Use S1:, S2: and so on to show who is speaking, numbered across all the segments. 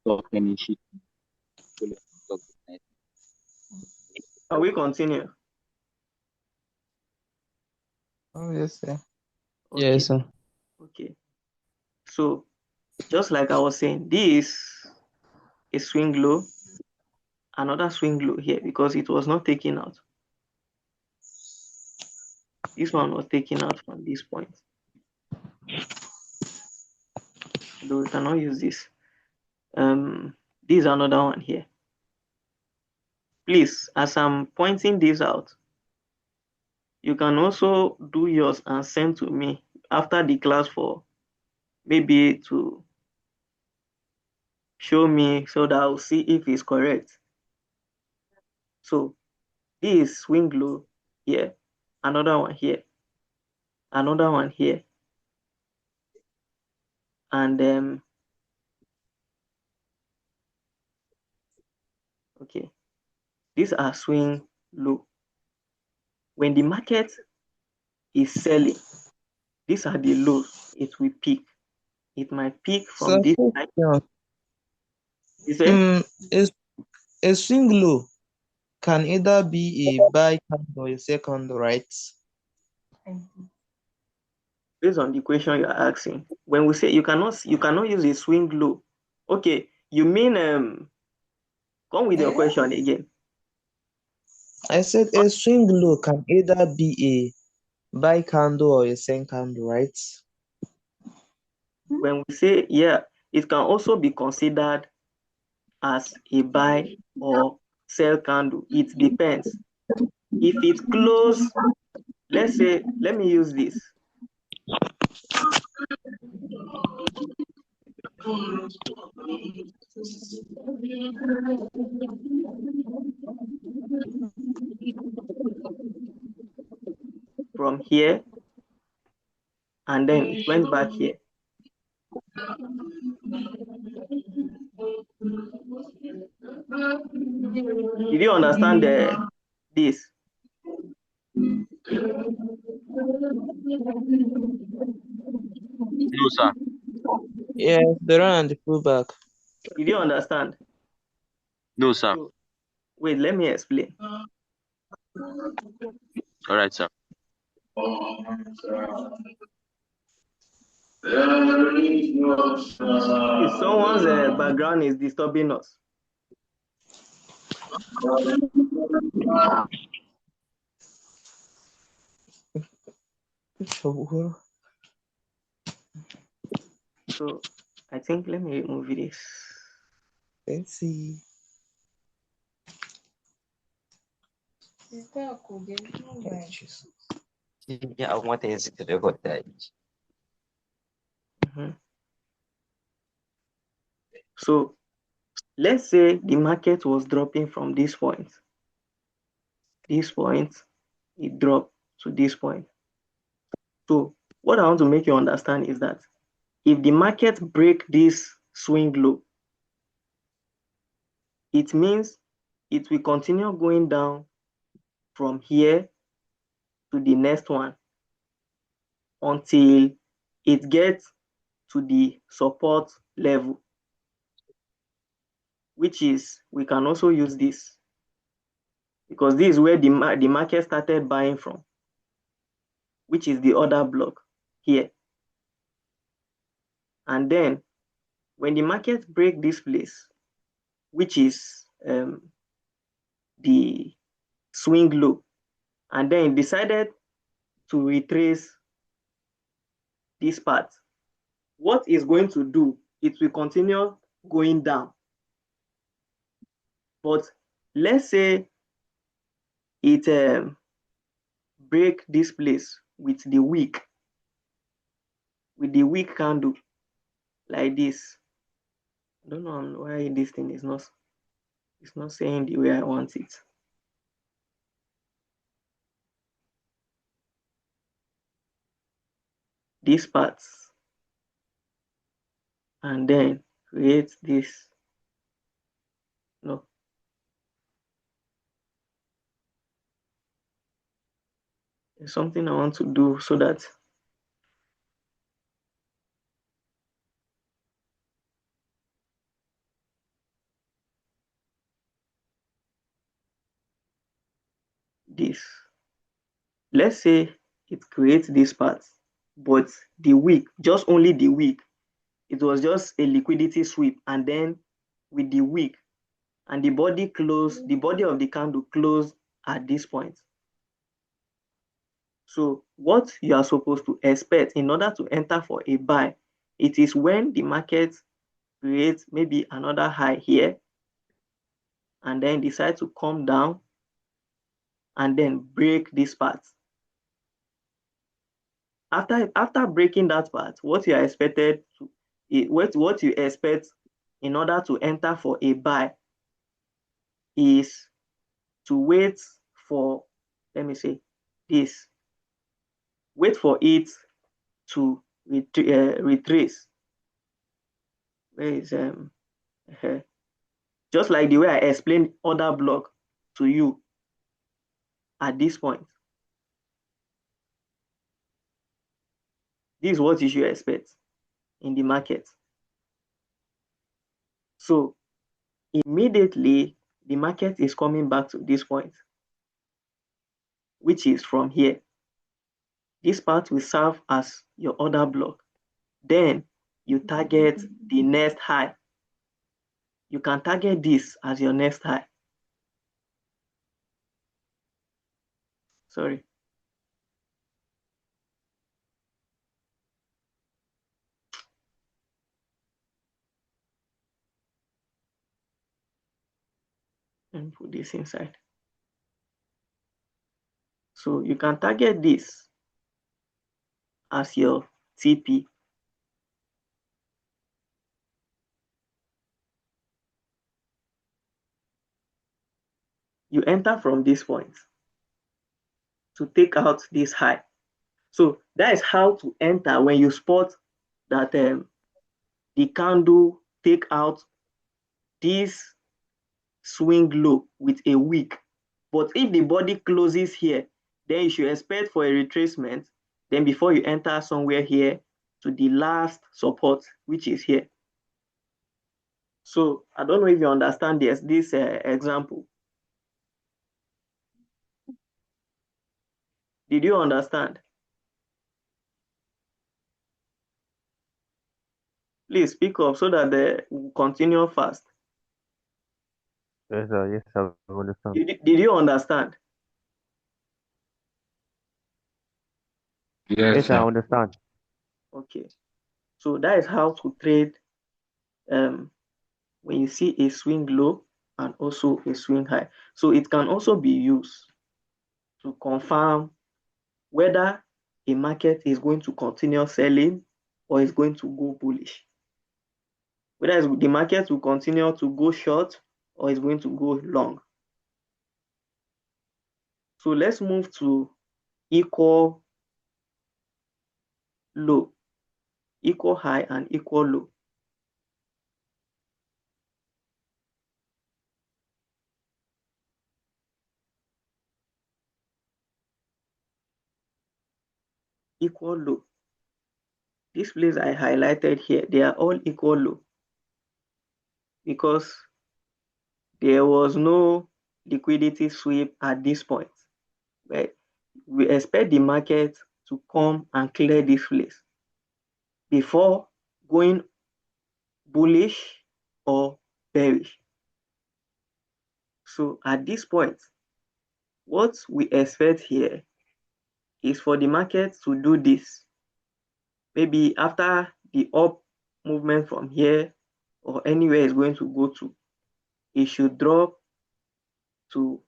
S1: Stop any shit.
S2: Can we continue?
S3: Oh, yes, sir.
S2: Okay.
S3: Yes, sir.
S2: Okay. So just like I was saying, this is swing low, another swing low here because it was not taken out. This one was taken out from this point. Though we cannot use this. This is another one here. Please, as I'm pointing this out, you can also do yours and send to me after the class for maybe to show me so that I'll see if it's correct. So this is swing low here, another one here, another one here, and okay, these are swing low. When the market is selling, these are the lows. It will peak. It might peak from
S3: So,
S2: this side. You say?
S3: a swing low can either be a buy candle or a second, right?
S2: Based on the question you're asking, when we say you cannot use a swing low. Okay, you mean come with your question again.
S3: I said a swing low can either be a buy candle or a sell candle, right?
S2: When we say it can also be considered as a buy or sell candle. It depends. If it close, let's say, let me use this. From here, and then it went back here. Did you understand this?
S1: No, sir.
S3: Yes, the run and the pullback.
S2: Did you understand?
S1: No, sir.
S2: So, wait, let me explain.
S1: All right, sir.
S2: If someone's background is disturbing us. So I think let me remove this.
S3: Let's see.
S4: Ya mata ya suka da gwada.
S2: So let's say the market was dropping from this point. This point, it dropped to this point. So what I want to make you understand is that if the market break this swing low, it means it will continue going down from here to the next one until it gets to the support level, which is, we can also use this because this is where the market started buying from, which is the other block here. And then when the market break this place, which is the swing low, and then it decided to retrace this part, what it's going to do, it will continue going down. But let's say it break this place with the wick candle like this. I don't know why this thing is not saying the way I want it. This part, and then create this. No, there's something I want to do so that this. Let's say it creates this part, but the wick, just only the wick, it was just a liquidity sweep, and then with the wick and the body closed, the body of the candle closed at this point. So what you are supposed to expect in order to enter for a buy, it is when the market creates maybe another high here and then decide to come down and then break this part. After breaking that part, what you are expected to what you expect in order to enter for a buy is to wait for, let me say, this. Wait for it to retrace. Where is just like the way I explained other block to you at this point. This is what you should expect in the market. So immediately the market is coming back to this point, which is from here. This part will serve as your order block. Then you target the next high. You can target this as your next high. Sorry. And put this inside. So you can target this as your TP. You enter from this point to take out this high. So that is how to enter when you spot that the candle take out this swing low with a wick. But if the body closes here, then you should expect for a retracement. Then before you enter somewhere here to the last support, which is here. So I don't know if you understand this example. Did you understand? Please speak up so that they will continue fast.
S5: Yes, sir. Yes, sir. I understand.
S2: Did you understand?
S1: Yes,
S5: Yes, I
S1: sir.
S5: understand.
S2: Okay. So that is how to trade when you see a swing low and also a swing high. So it can also be used to confirm whether a market is going to continue selling or is going to go bullish. Whether the market will continue to go short or is going to go long. So let's move to equal low, equal high and equal low. Equal low. This place I highlighted here, they are all equal low because there was no liquidity sweep at this point. But we expect the market to come and clear this place before going bullish or bearish. So at this point, what we expect here is for the market to do this. Maybe after the up movement from here or anywhere it's going to go to, it should drop to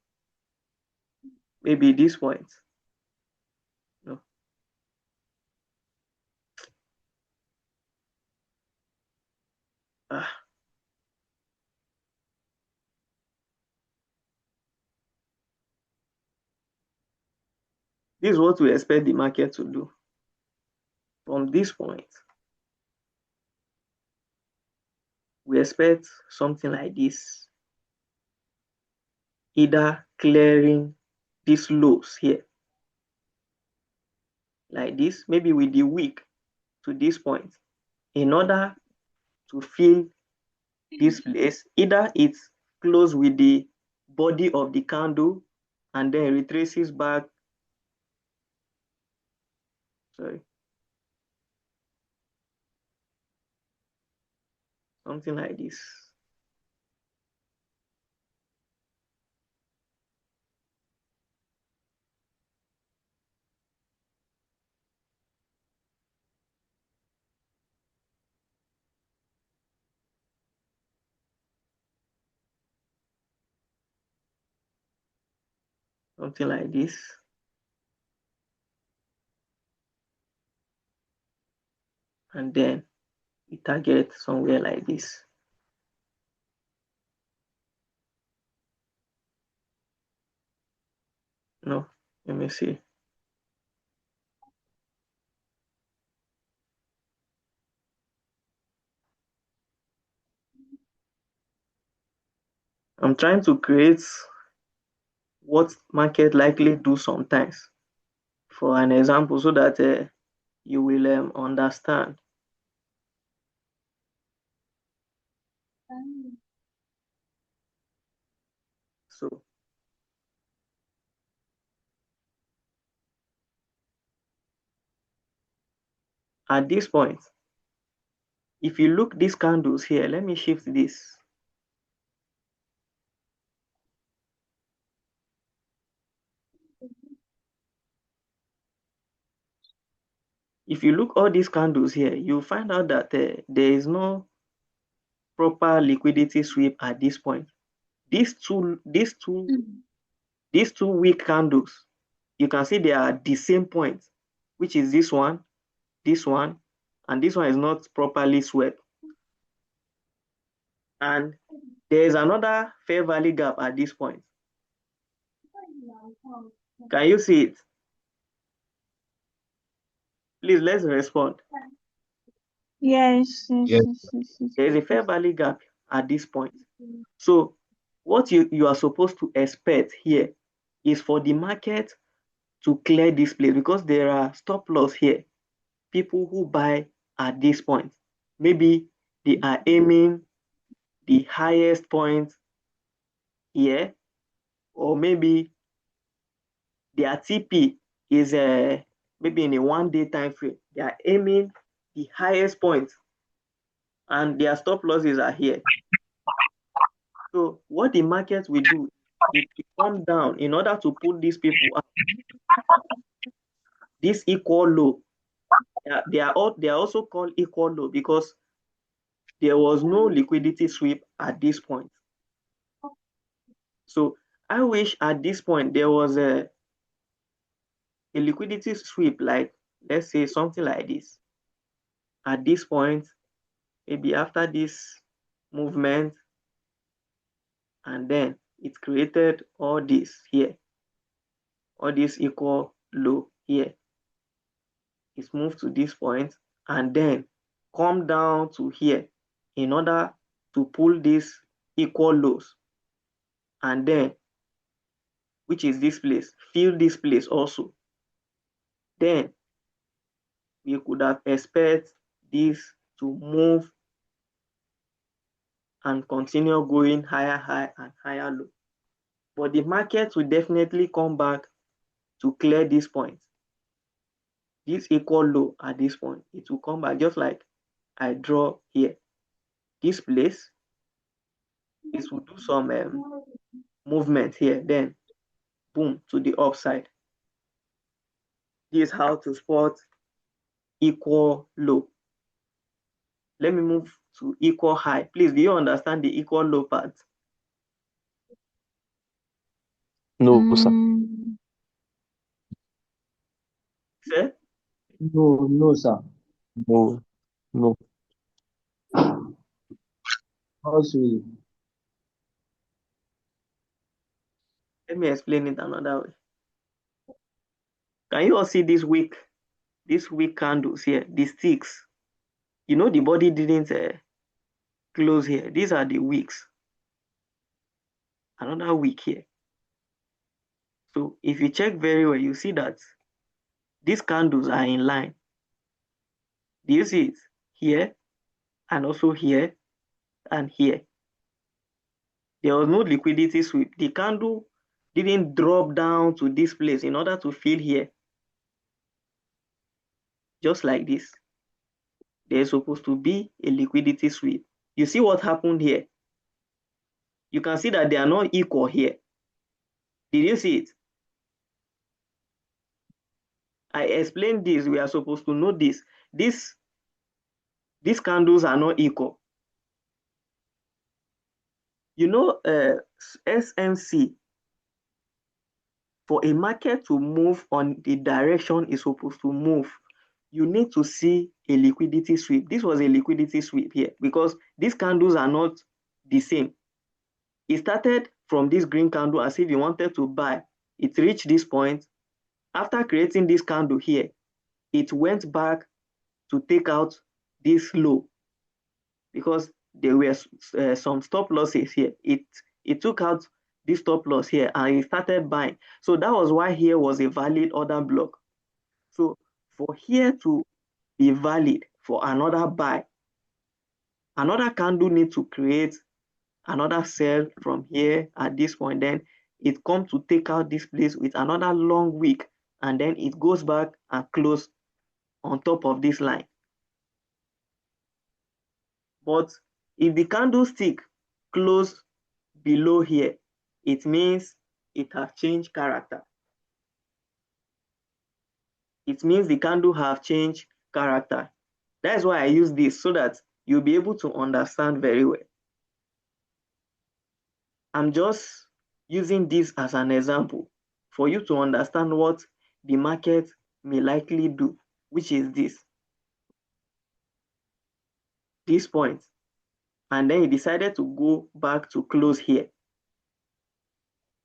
S2: maybe this point. No. Ah. This is what we expect the market to do. From this point, we expect something like this, either clearing these lows here, like this, maybe with the wick to this point, in order to fill this place. Either it's close with the body of the candle and then retraces back. Sorry. Something like this. Something like this. And then we target somewhere like this. No, let me see. I'm trying to create what market likely do sometimes for an example so that you will understand. So at this point, if you look these candles here, let me shift this. If you look all these candles here, you'll find out that there is no proper liquidity sweep at this point. These two weak candles, you can see they are the same point, which is this one, and this one is not properly swept. And there is another fair value gap at this point. Can you see it? Please, let's respond.
S6: Yes.
S2: There is a fair value gap at this point. So what you are supposed to expect here is for the market to clear this place, because there are stop loss here. People who buy at this point, maybe they are aiming the highest point here, or maybe their TP is maybe in a 1 day time frame. They are aiming the highest point and their stop losses are here. So what the market will do, it will come down in order to put these people up. This equal low, they are also called equal low because there was no liquidity sweep at this point. So I wish at this point there was a liquidity sweep, like let's say something like this. At this point, maybe after this movement, and then it created all this here, all this equal low here. It's moved to this point and then come down to here in order to pull this equal lows, and then, which is this place, fill this place also. Then we could have expect this to move and continue going higher high and higher low. But the market will definitely come back to clear this point. This equal low at this point, it will come back just like I draw here. This place, it will do some movement here, then boom to the upside. This is how to spot equal low. Let me move to equal high. Please, do you understand the equal low part?
S5: No, sir.
S2: Sir?
S7: No, sir.
S5: No, no.
S7: Also,
S2: Let me explain it another way. Can you all see these weak candles here, the sticks? You know the body didn't close here. These are the wicks. Another wick here. So if you check very well, you see that these candles are in line. Do you see it? Here and also here and here. There was no liquidity sweep. The candle didn't drop down to this place in order to fill here, just like this. There's supposed to be a liquidity sweep. You see what happened here? You can see that they are not equal here. Did you see it? I explained this. We are supposed to know this. These candles are not equal. You know, SMC, for a market to move on the direction it's supposed to move, you need to see a liquidity sweep. This was a liquidity sweep here because these candles are not the same. It started from this green candle as if you wanted to buy. It reached this point. After creating this candle here, it went back to take out this low because there were some stop losses here. It took out this stop loss here and it started buying. So that was why here was a valid order block. So for here to be valid for another buy, another candle needs to create another sell from here at this point. Then it comes to take out this place with another long wick, and then it goes back and close on top of this line. But if the candlestick close below here, it means it has changed character. It means the candle have changed character. That's why I use this, so that you'll be able to understand very well. I'm just using this as an example for you to understand what the market may likely do, which is this point. And then he decided to go back to close here.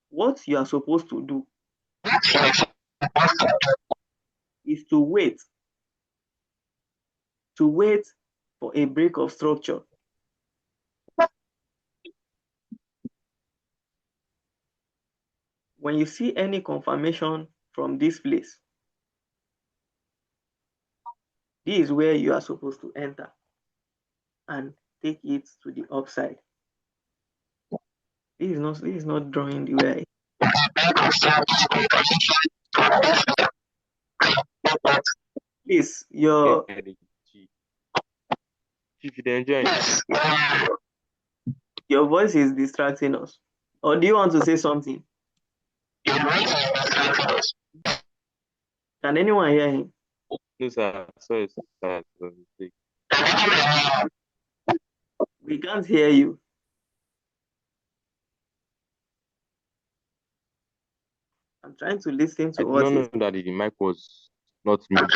S2: What you are supposed to do is to wait for a break of structure. When you see any confirmation from this place, this is where you are supposed to enter and take it to the upside. This is not drawing the way. Please, your voice is distracting us. Or do you want to say something? Can anyone hear him?
S5: No, sir. Sorry, sir.
S2: We can't hear you. I'm trying to listen to
S5: I
S2: what
S5: did
S2: is.
S5: not know that the mic was not muted.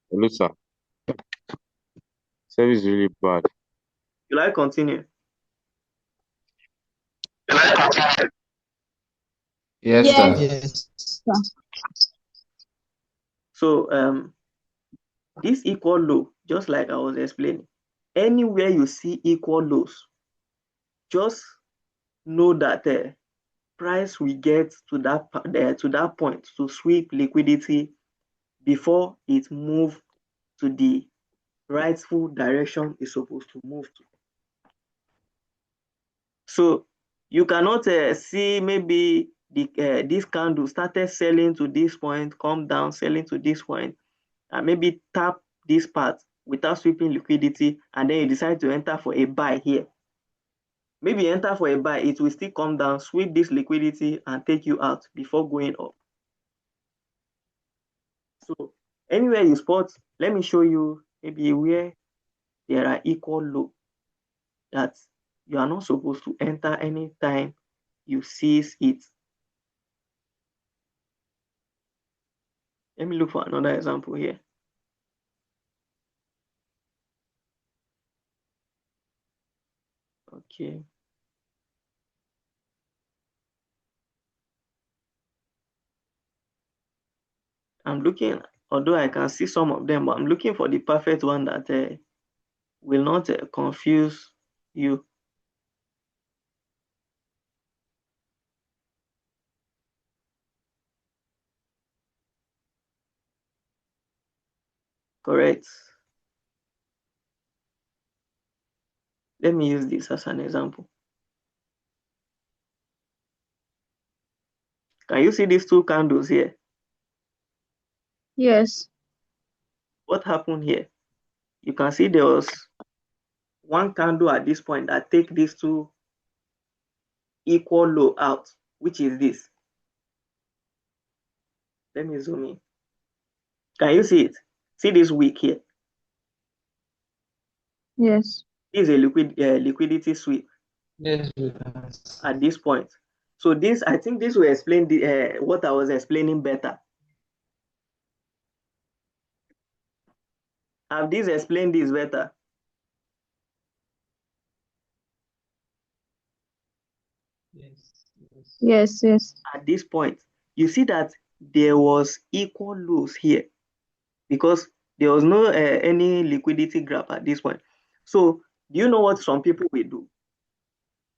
S5: Hello, sir. Service is really bad.
S2: Will I continue?
S3: Yes, sir.
S6: Yes.
S2: So this equal low, just like I was explaining, anywhere you see equal lows, just know that price will get to that point to sweep liquidity before it move to the rightful direction it's supposed to move to. So you cannot see maybe this candle started selling to this point, come down, selling to this point, and maybe tap this part without sweeping liquidity, and then you decide to enter for a buy here. Maybe enter for a buy, it will still come down, sweep this liquidity and take you out before going up. So anywhere you spot, let me show you maybe where there are equal low that you are not supposed to enter anytime you seize it. Let me look for another example here. Okay. I'm looking, although I can see some of them, but I'm looking for the perfect one that will not confuse you. Correct. Let me use this as an example. Can you see these two candles here?
S6: Yes.
S2: What happened here? You can see there was one candle at this point that take these two equal low out, which is this. Let me zoom in. Can you see it? See this wick here?
S6: Yes.
S2: This is a liquidity sweep
S3: Yes, we can.
S2: at this point. So this, I think this will explain what I was explaining better. Have this explained this better?
S6: Yes. Yes.
S2: At this point, you see that there was equal lows here because there was no any liquidity grab at this point. So do you know what some people will do?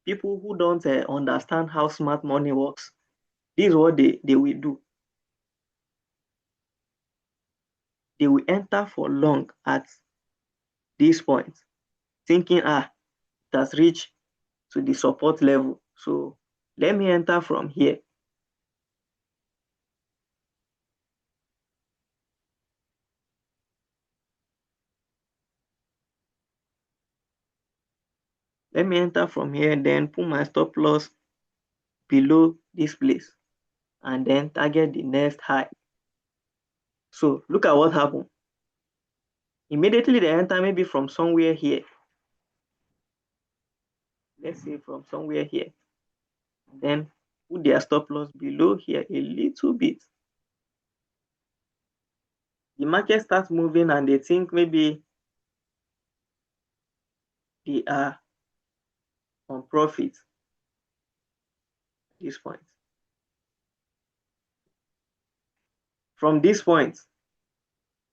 S2: People who don't understand how smart money works, this is what they will do. They will enter for long at this point, thinking, it has reached to the support level. So let me enter from here. Let me enter from here and then put my stop loss below this place and then target the next high. So look at what happened. Immediately they enter maybe from somewhere here. Let's say from somewhere here. Then put their stop loss below here a little bit. The market starts moving and they think maybe they are on profit at this point. From this point,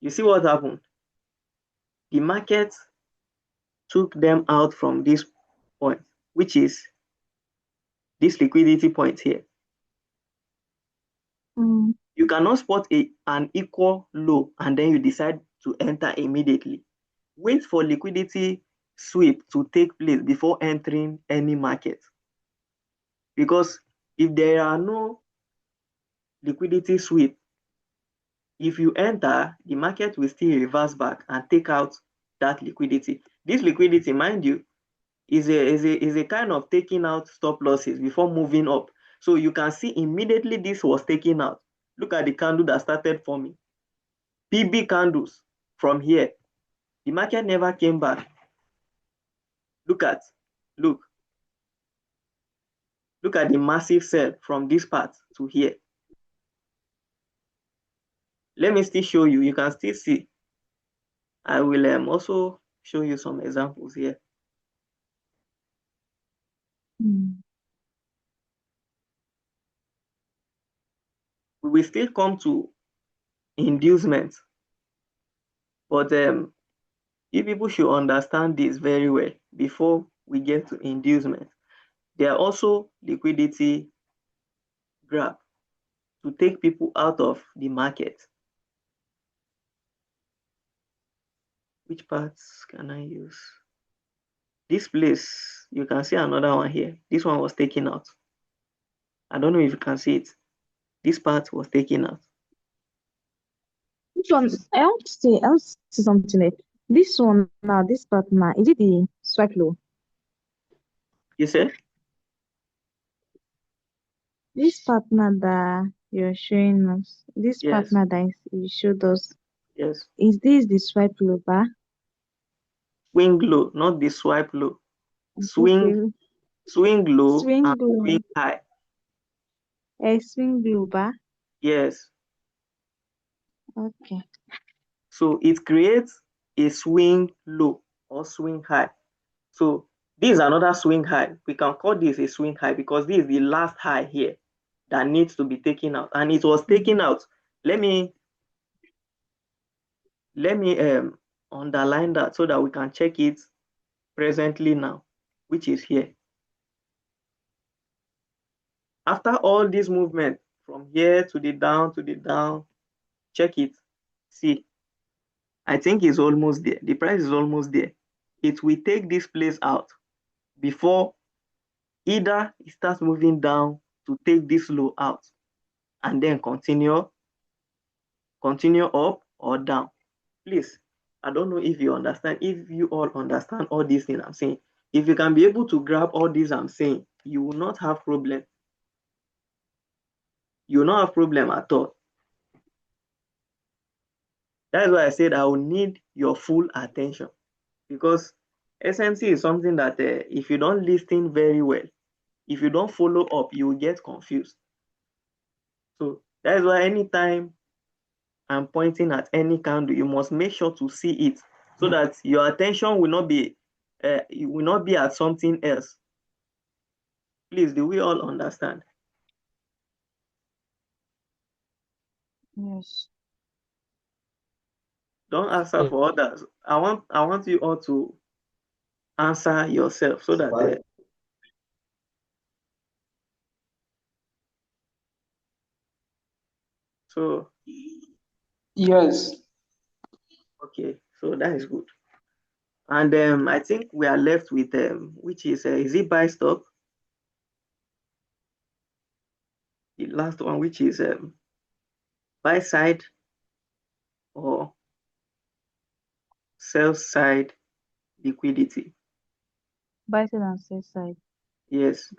S2: you see what happened? The market took them out from this point, which is this liquidity point here.
S6: Mm.
S2: You cannot spot an equal low and then you decide to enter immediately. Wait for liquidity sweep to take place before entering any market. Because if there are no liquidity sweep, if you enter, the market will still reverse back and take out that liquidity. This liquidity, mind you, is a kind of taking out stop losses before moving up. So you can see immediately this was taken out. Look at the candle that started forming. PB candles from here. The market never came back. Look at the massive sell from this part to here. Let me still show you. You can still see. I will also show you some examples here.
S6: Mm.
S2: We will still come to inducement, but you people should understand this very well before we get to inducement. There are also liquidity grab to take people out of the market. Which parts can I use? This place, you can see another one here. This one was taken out. I don't know if you can see it. This part was taken out.
S6: Which one? I want to see something like this one now. This part now. Is it the swipe low?
S2: You say?
S6: This partner that you're showing us, this
S2: Yes.
S6: partner that you showed us,
S2: Yes.
S6: is this the swipe low bar?
S2: Swing low, not the swipe low.
S6: Okay.
S2: Swing low
S6: Swing
S2: and
S6: low.
S2: swing high.
S6: A swing low bar.
S2: Yes.
S6: Okay.
S2: So it creates a swing low or swing high. So this is another swing high. We can call this a swing high because this is the last high here that needs to be taken out. And it was taken out. Let me underline that so that we can check it presently now, which is here. After all this movement from here to the down, check it. See, I think it's almost there. The price is almost there. It will take this place out before either it starts moving down to take this low out. and then continue up or down. Please, I don't know if you understand, if you all understand all these things I'm saying. If you can be able to grab all these I'm saying, you will not have problem. You will not have problem at all. That's why I said I will need your full attention, because SMC is something that if you don't listen very well, if you don't follow up, you will get confused. So that's why anytime I'm pointing at any candle, you must make sure to see it, so that your attention will not be at something else. Please, do we all understand?
S6: Yes.
S2: Don't answer for others. I want you all to answer yourself, so that so
S7: Yes.
S2: okay, so that is good. And I think we are left with which is it buy stop? The last one, which is buy side or sell side liquidity.
S6: Buy side and sell side.
S2: Yes.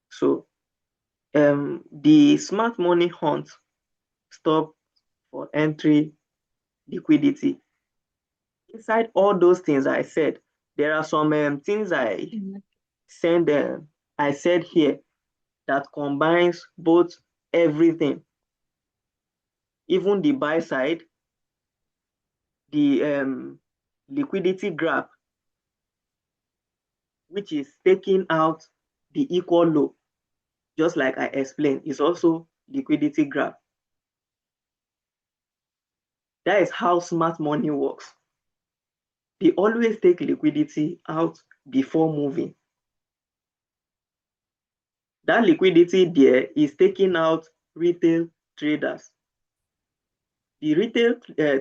S2: So the smart money hunt stop for entry liquidity. Inside all those things I said, there are some things I said here that combines both everything, even the buy side, the liquidity graph, which is taking out the equal low, just like I explained, is also liquidity graph. That is how smart money works. They always take liquidity out before moving. That liquidity there is taking out retail traders. The retail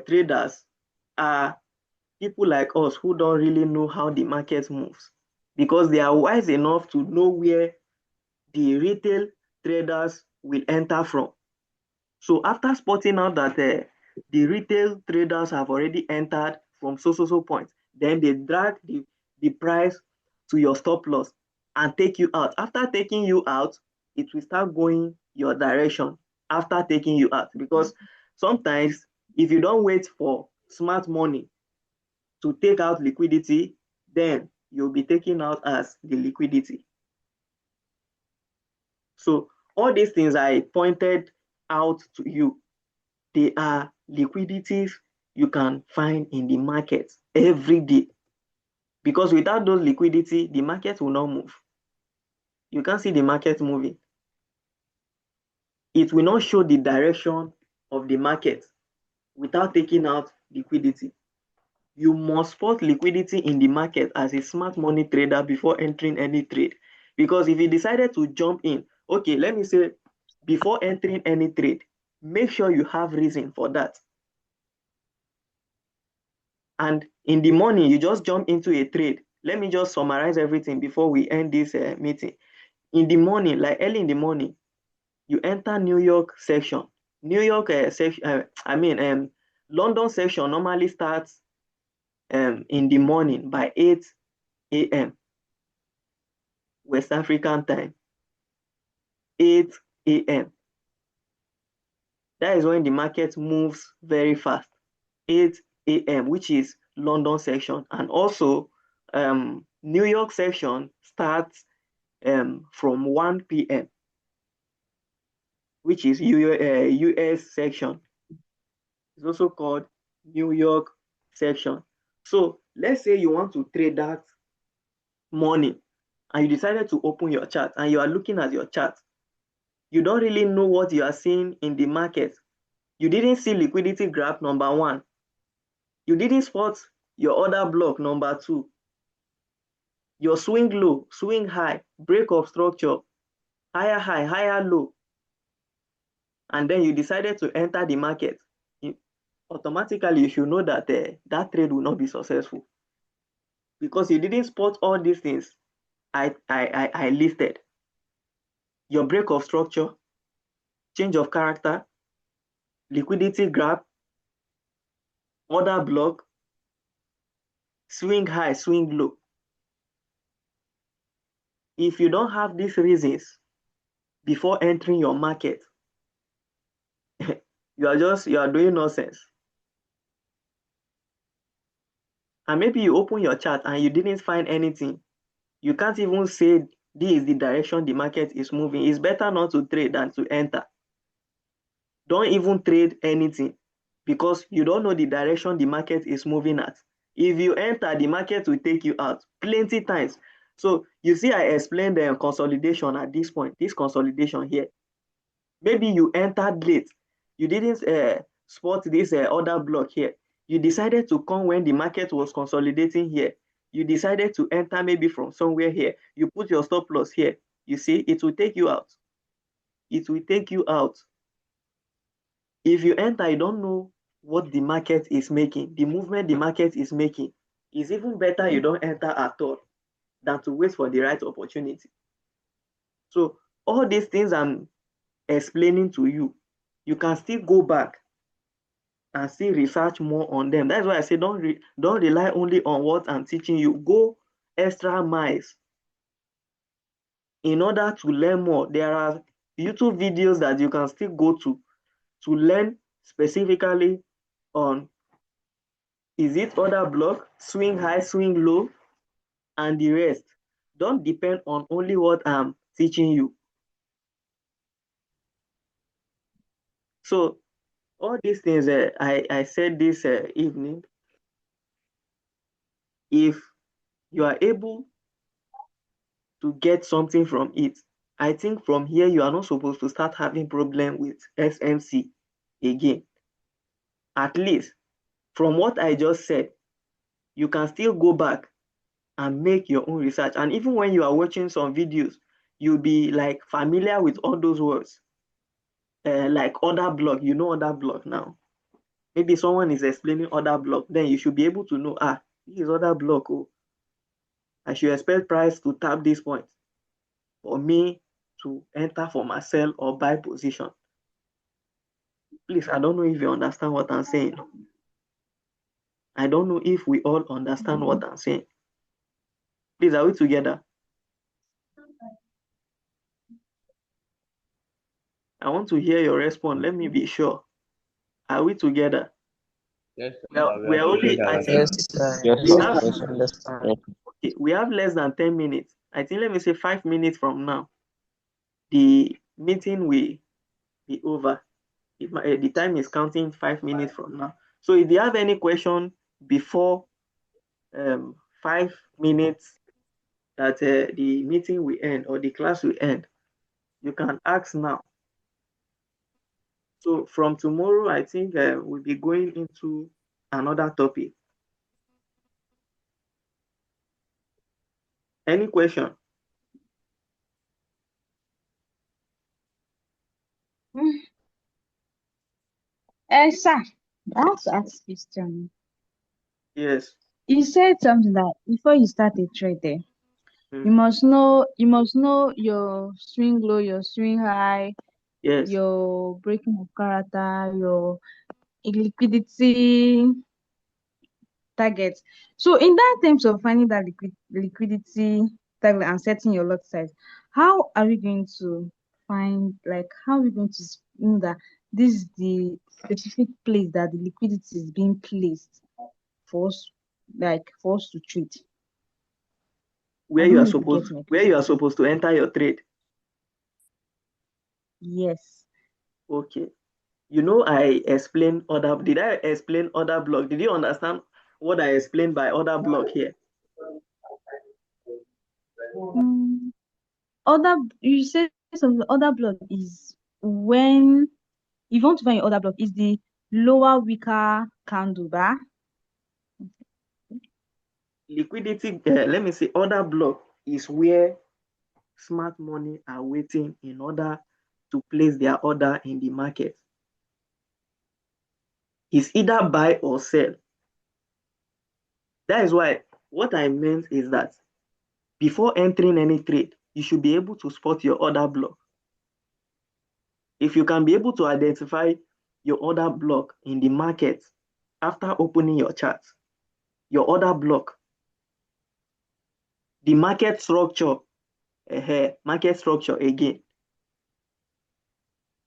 S2: traders are people like us who don't really know how the market moves, because they are wise enough to know where the retail traders will enter from. So after spotting out that the retail traders have already entered from so point, then they drag the price to your stop loss and take you out. After taking you out, it will start going your direction after taking you out, because sometimes if you don't wait for smart money to take out liquidity, then you'll be taken out as the liquidity. So all these things I pointed out to you, they are liquidities you can find in the market every day. Because without those liquidity, the market will not move. You can't see the market moving. It will not show the direction of the market without taking out liquidity. You must spot liquidity in the market as a smart money trader before entering any trade. Because if you decided to jump in, okay, let me say, before entering any trade, make sure you have reason for that. And in the morning, you just jump into a trade. Let me just summarize everything before we end this meeting. In the morning, like early in the morning, you enter New York section. New York section, London section normally starts in the morning by 8 a.m. West African time, 8 a.m. That is when the market moves very fast, 8 a.m., which is London section. And also, New York section starts from 1 p.m., which is US section. It's also called New York section. So let's say you want to trade that morning and you decided to open your chart and you are looking at your chart. You don't really know what you are seeing in the market. You didn't see liquidity graph number 1. You didn't spot your order block number 2. Your swing low, swing high, break of structure, higher high, higher low. And then you decided to enter the market. Automatically, you should know that that trade will not be successful, because you didn't spot all these things I listed. Your break of structure, change of character, liquidity grab, order block, swing high, swing low. If you don't have these reasons before entering your market, you are doing nonsense. And maybe you open your chart and you didn't find anything. You can't even say this is the direction the market is moving. It's better not to trade than to enter. Don't even trade anything because you don't know the direction the market is moving at. If you enter, the market will take you out plenty times. So you see, I explained the consolidation at this point, this consolidation here. Maybe you entered late. You didn't spot this order block here. You decided to come when the market was consolidating here. You decided to enter maybe from somewhere here. You put your stop loss here. You see, it will take you out. It will take you out. If you enter, you don't know what the market is making, the movement the market is making. It's even better you don't enter at all than to wait for the right opportunity. So all these things I'm explaining to you, you can still go back and still research more on them. That's why I say don't rely only on what I'm teaching you. Go extra miles in order to learn more. There are YouTube videos that you can still go to learn specifically on, is it order block, swing high, swing low, and the rest. Don't depend on only what I'm teaching you. So all these things I said this evening, if you are able to get something from it, I think from here you are not supposed to start having problem with SMC again. At least from what I just said, you can still go back and make your own research. And even when you are watching some videos, you'll be like familiar with all those words. Like order block, you know order block now. Maybe someone is explaining order block, then you should be able to know, this is order block. Oh, I should expect price to tap this point for me to enter for my sell or buy position. Please, I don't know if you understand what I'm saying. I don't know if we all understand what I'm saying. Please, are we together? I want to hear your response. Let me be sure. Are we together?
S5: Yes,
S2: Well,
S5: we
S2: we
S5: are
S2: are only,
S5: together.
S2: I
S5: Like,
S2: think
S3: Yes, sir.
S1: Yes,
S2: we
S1: sir.
S2: have,
S1: Yes, sir.
S3: Understand.
S1: Yes.
S2: okay, we have less than 10 minutes. I think let me say 5 minutes from now, the meeting will be over. If the time is counting 5 minutes from now. So if you have any question before 5 minutes that the meeting will end or the class will end, you can ask now. So from tomorrow, I think we'll be going into another topic. Any question?
S6: Sir, I have to ask this question.
S2: Yes.
S6: You said something that before you start a trade there, you must know your swing low, your swing high,
S2: Yes.
S6: your breaking of character, your liquidity target. So in that terms of finding that liquidity target and setting your lot size, how are we going to how are we going to know that this is the specific place that the liquidity is being placed for us, for us to trade? I
S2: Where
S6: don't
S2: you are
S6: know if you get
S2: supposed
S6: my
S2: where
S6: question.
S2: you are supposed to enter your trade.
S6: Yes.
S2: Okay. You know, did I explain order block? Did you understand what I explained by order block here?
S6: Mm, you said some other block is when if you want to find your other block is the lower weaker candle bar.
S2: Liquidity, let me say, order block is where smart money are waiting in order to place their order in the market. It's either buy or sell. That is why what I meant is that before entering any trade, you should be able to spot your order block. If you can be able to identify your order block in the market after opening your chart, your order block, the market structure again.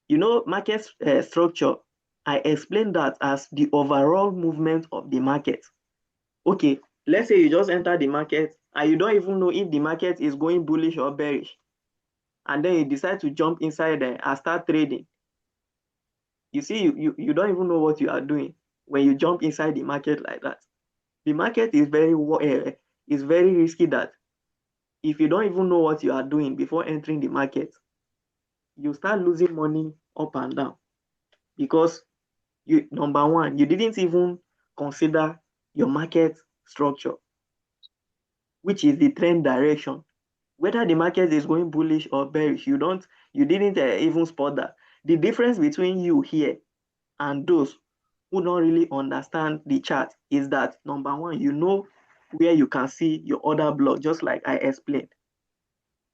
S2: You know, market structure, I explained that as the overall movement of the market. Okay, let's say you just enter the market and you don't even know if the market is going bullish or bearish. And then you decide to jump inside there and start trading. You see, you don't even know what you are doing when you jump inside the market like that. The market is very risky that if you don't even know what you are doing before entering the market, you start losing money up and down because number one, you didn't even consider your market structure, which is the trend direction. Whether the market is going bullish or bearish, you didn't even spot that. The difference between you here and those who don't really understand the chart is that number one, you know where you can see your order block, just like I explained.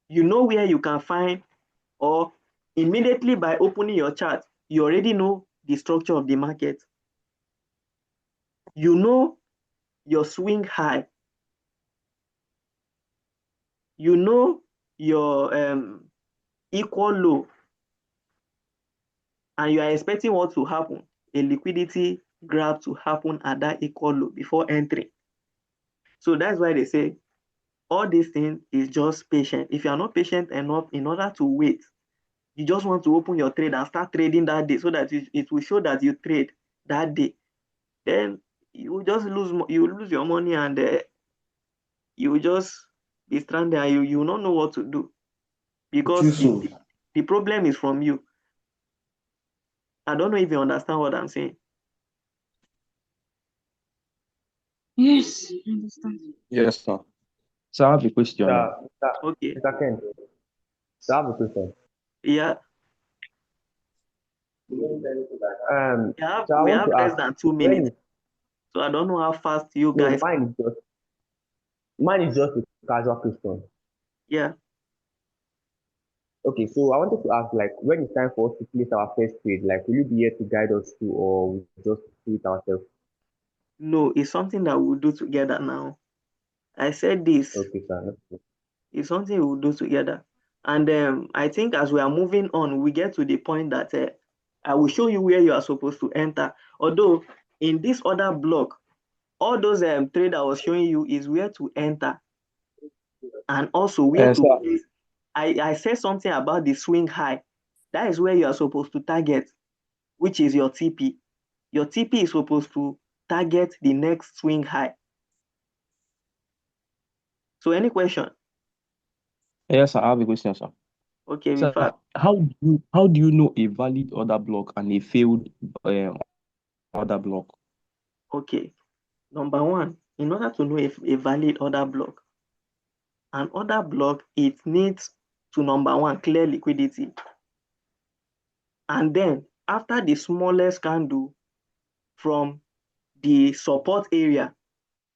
S2: You know where you can find, or immediately by opening your chart, you already know the structure of the market. You know your swing high. You know your equal low, and you are expecting what to happen, a liquidity grab to happen at that equal low before entering. So that's why they say all these things is just patient. If you are not patient enough in order to wait, you just want to open your trade and start trading that day so that it will show that you trade that day, then you will just lose your money, and you will just be stranded, and you will not know what to do because the problem is from you. I don't know if you understand what I'm saying.
S6: Yes, I understand.
S8: Yes, sir. So I have a question now.
S2: Okay.
S5: Mr. Ken, so I have a question.
S2: Yeah.
S5: So I
S2: We
S5: want
S2: have
S5: to
S2: less
S5: ask,
S2: than 2
S5: when
S2: minutes, so I don't know how fast you
S5: no,
S2: guys.
S5: mine is just a casual question.
S2: Yeah.
S5: Okay, so I wanted to ask, like, when it's time for us to place our first trade, like, will you be here to guide us through, or we just do it ourselves?
S2: No, it's something that we'll do together now. I said this.
S5: Okay, sir.
S2: It's something we'll do together. And I think as we are moving on, we get to the point that I will show you where you are supposed to enter. Although in this other block, all those trade I was showing you is where to enter and also where to
S8: Sir.
S2: place. I said something about the swing high. That is where you are supposed to target, which is your TP. Your TP is supposed to target the next swing high. So any question?
S8: Yes, sir. I have a question, sir.
S2: Okay, in
S8: Sir,
S2: fact,
S8: how do you know a valid order block and a failed order block?
S2: okay. Number one, in order to know if a valid order block, an order block, it needs to, number one, clear liquidity. And then after the smallest candle from the support area,